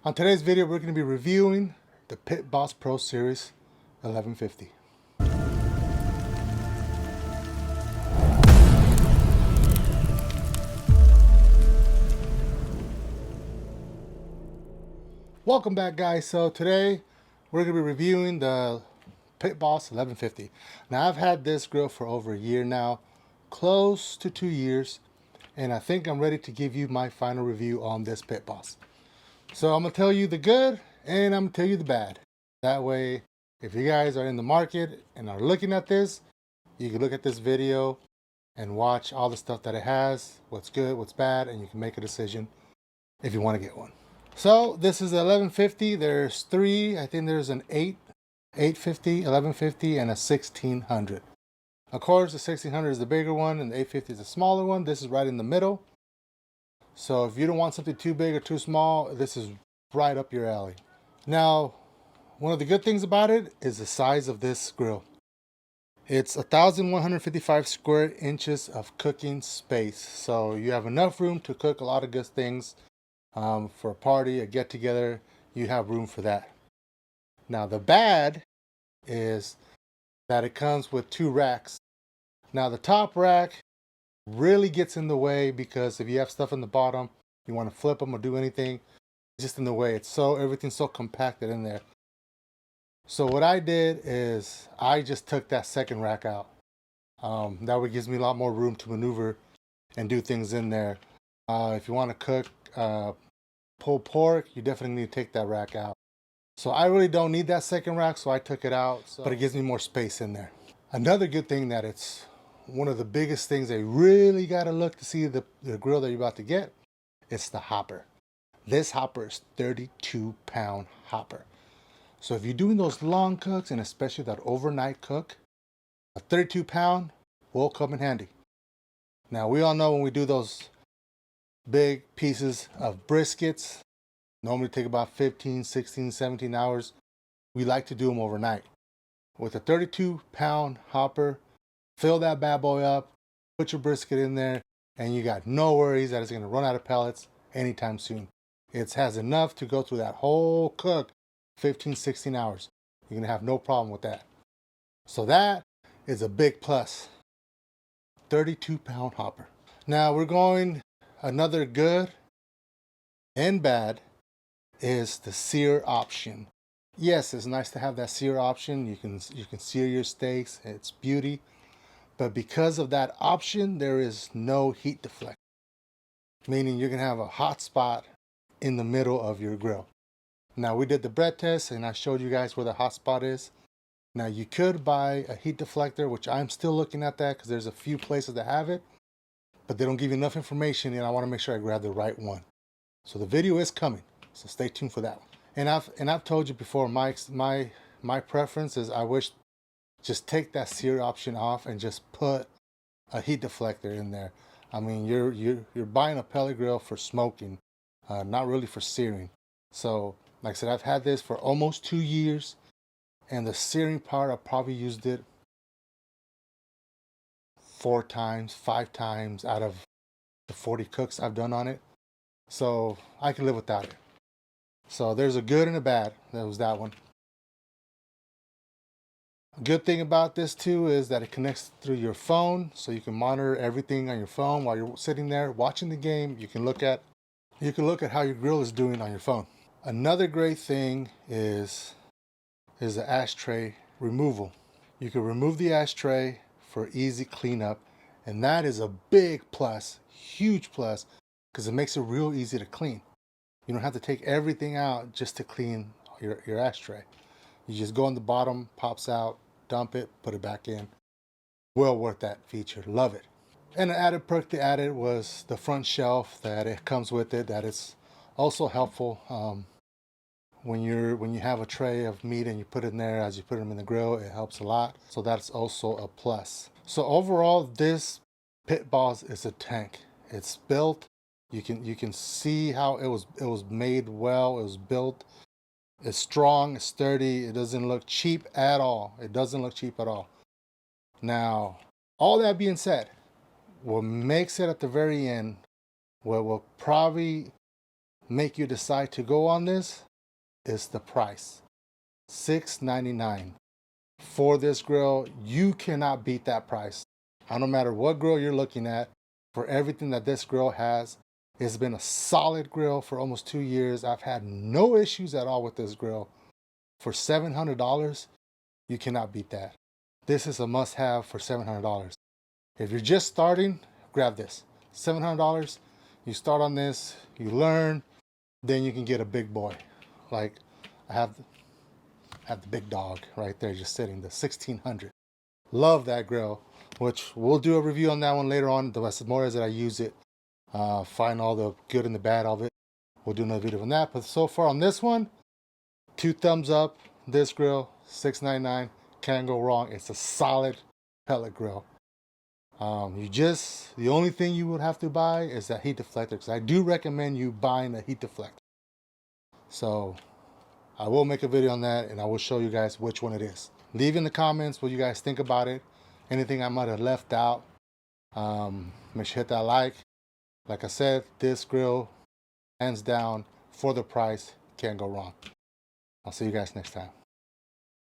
On today's video, we're going to be reviewing the Pit Boss Pro Series 1150. Welcome back, guys. So today we're going to be reviewing the Pit Boss 1150. Now, I've had this grill for over a year now, close to 2 years, and I think I'm ready to give you my final review on this Pit Boss. So I'm going to tell you the good and I'm going to tell you the bad. That way, if you guys are in the market and are looking at this, you can look at this video and watch all the stuff that it has, what's good, what's bad, and you can make a decision if you want to get one. So this is 1150. There's three. I think there's an 850, 1150, and a 1600. Of course, the 1600 is the bigger one and the 850 is the smaller one. This is right in the middle. So if you don't want something too big or too small, this is right up your alley. Now, one of the good things about it is the size of this grill. It's 1,155 square inches of cooking space. So you have enough room to cook a lot of good things. For a party, a get together, you have room for that. Now the bad is that it comes with two racks. Now the top rack really gets in the way because if you have stuff in the bottom, you want to flip them or do anything, it's just in the way. Everything's so compacted in there. So what I did is I just took that second rack out. That way gives me a lot more room to maneuver and do things in there. If you want to cook pulled pork, you definitely need to take that rack out. So I really don't need that second rack, so I took it out, but it gives me more space in there. Another good thing that it's one of the biggest things they really got to look to see the grill that you're about to get, it's the hopper. This hopper is 32-pound hopper. So if you're doing those long cooks, and especially that overnight cook, a 32-pound will come in handy. Now, we all know when we do those big pieces of briskets, normally take about 15, 16, 17 hours. We like to do them overnight. With a 32-pound hopper, fill that bad boy up, put your brisket in there, and you got no worries that it's going to run out of pellets anytime soon. It has enough to go through that whole cook, 15, 16 hours. You're going to have no problem with that. So that is a big plus. 32-pound hopper. Now we're going another good and bad is the sear option. Yes, it's nice to have that sear option. You can sear your steaks. It's beauty. But because of that option, there is no heat deflect. Meaning you're going to have a hot spot in the middle of your grill. Now we did the bread test and I showed you guys where the hot spot is. Now you could buy a heat deflector, which I'm still looking at that because there's a few places that have it, but they don't give you enough information and I want to make sure I grab the right one. So the video is coming, so stay tuned for that one. And I've told you before, my preference is I wish just take that sear option off and just put a heat deflector in there. I mean, you're buying a pellet grill for smoking, not really for searing. So like I said, I've had this for almost 2 years, and the searing part, I probably used it 4 times, 5 times out of the 40 cooks I've done on it. So I can live without it. So there's a good and a bad. That was that one. A good thing about this too is that it connects through your phone, so you can monitor everything on your phone while you're sitting there watching the game. You can look at how your grill is doing on your phone. Another great thing is the ashtray removal. You can remove the ashtray for easy cleanup, and that is a big plus, huge plus, because it makes it real easy to clean. You don't have to take everything out just to clean your ashtray. You just go on the bottom, pops out, dump it, put it back in. Well worth that feature. Love it. And an added perk they added was the front shelf that it comes with it. That is also helpful when you have a tray of meat and you put it in there as you put them in the grill. It helps a lot. So that's also a plus. So overall, this Pit Boss is a tank. It's built. You can see how it was made well. It was built. It's strong, it's sturdy. It doesn't look cheap at all. It doesn't look cheap at all. Now, all that being said, what makes it at the very end, what will probably make you decide to go on this is the price. $6.99 for this grill. You cannot beat that price. No matter what grill you're looking at, for everything that this grill has, it's been a solid grill for almost 2 years. I've had no issues at all with this grill. For $700, you cannot beat that. This is a must-have for $700. If you're just starting, grab this. $700, you start on this, you learn, then you can get a big boy. Like I have the big dog right there just sitting, the 1600. Love that grill, which we'll do a review on that one later on. The more as that I use it, find all the good and the bad of it. We'll do another video on that. But so far on this one, 2 thumbs up. This grill, $6.99, can't go wrong. It's a solid pellet grill. The only thing you would have to buy is that heat deflector, because I do recommend you buying a heat deflector. So I will make a video on that, and I will show you guys which one it is. Leave in the comments what you guys think about it. Anything I might have left out. Make sure to hit that like. Like I said, this grill, hands down, for the price, can't go wrong. I'll see you guys next time.